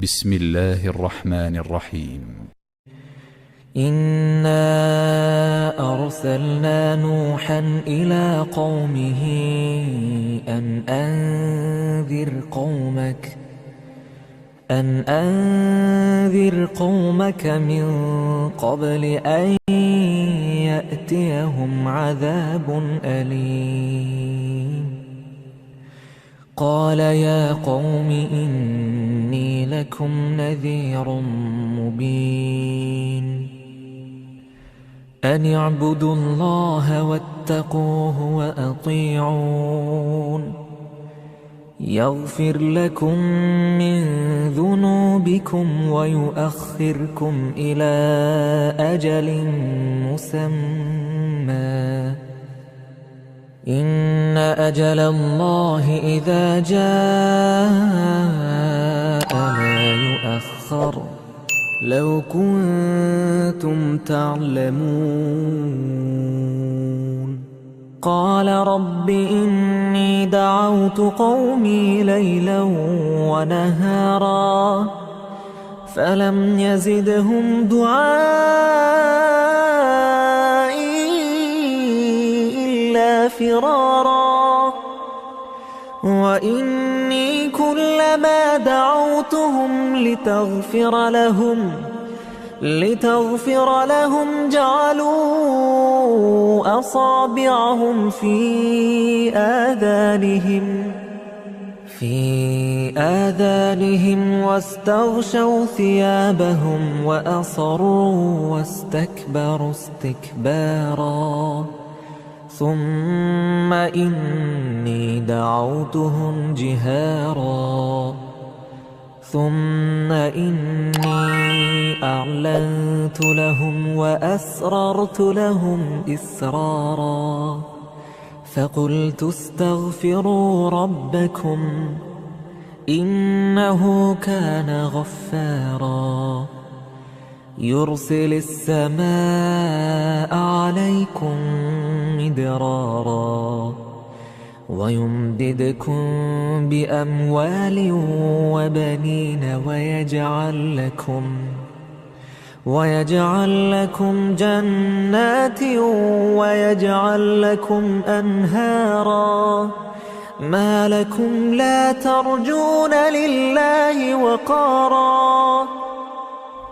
بسم الله الرحمن الرحيم. إنا أرسلنا نوحا إلى قومه أن أنذر قومك من قبل أن يأتيهم عذاب أليم. قال يا قوم إني لكم نذير مبين أن اعبدوا الله واتقوه وأطيعون يغفر لكم من ذنوبكم ويؤخركم إلى أجل مسمى إن أجل الله إذا جاء لا يؤخر لو كنتم تعلمون. قال رب إني دعوت قومي ليلا ونهارا فلم يزدهم دعائي إلا فرارا وإني كلما دعوتهم لتغفر لهم جعلوا أصابعهم في آذانهم واستغشوا ثيابهم وأصروا واستكبروا استكبارا ثم إني دعوتهم جهارا ثم إني أعلنت لهم وأسررت لهم إسرارا فقلت استغفروا ربكم إنه كان غفارا يرسل السماء عليكم مدرارا ويمددكم بأموال وبنين ويجعل لكم جنات ويجعل لكم أنهارا ما لكم لا ترجون لله وقارا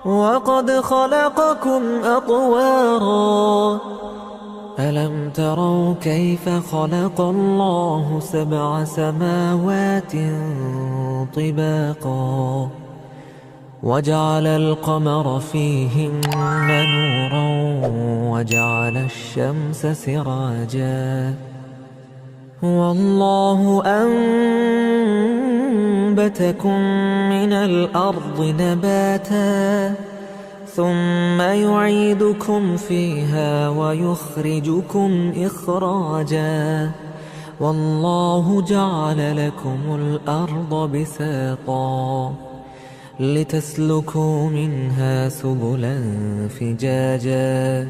وقد خلقكم أطوارا ألم تروا كيف خلق الله 7 سماوات طباقا وجعل القمر فيهن نورا وجعل الشمس سراجا والله أنبتكم من الأرض نباتا ثم يعيدكم فيها ويخرجكم إخراجا والله جعل لكم الأرض بساطا لتسلكوا منها سبلا فجاجا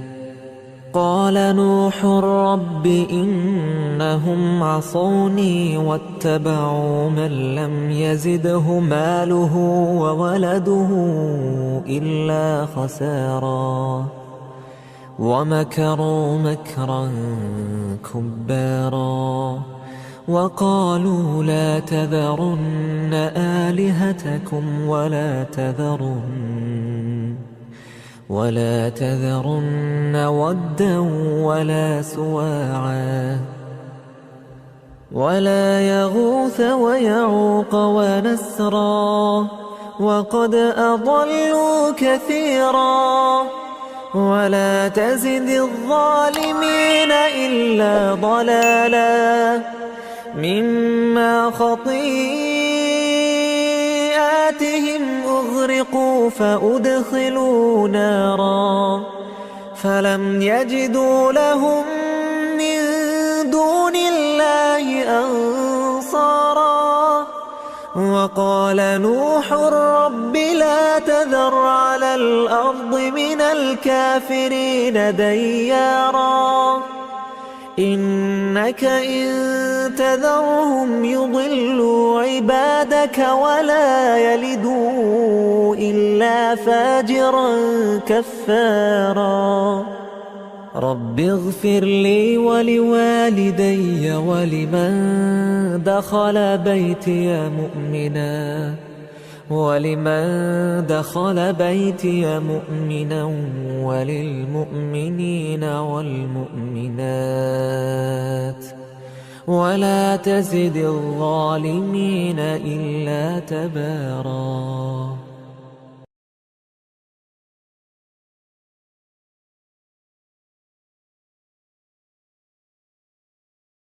قال نوح رب إنهم عصوني واتبعوا من لم يزده ماله وولده إلا خسارا ومكروا مكرا كبارا وقالوا لا تذرن آلهتكم ولا تذرن ودا ولا سواعا ولا يغوث ويعوق ونسرا وقد أضلوا كثيرا ولا تزد الظالمين إلا ضلالا مما خطيئاتهم أغرقوا فأدخلوا نارا فلم يجدوا لهم من دون الله أنصارا وقال نوح رب لا تذر على الأرض من الكافرين ديارا إنك إن تذرهم يضلوا عبادك ولا يلدوا إلا فاجرا كفارا رب اغفر لي ولوالدي ولمن دخل بيتي مؤمنا وللمؤمنين والمؤمنات ولا تزد الظالمين إلا تباراً.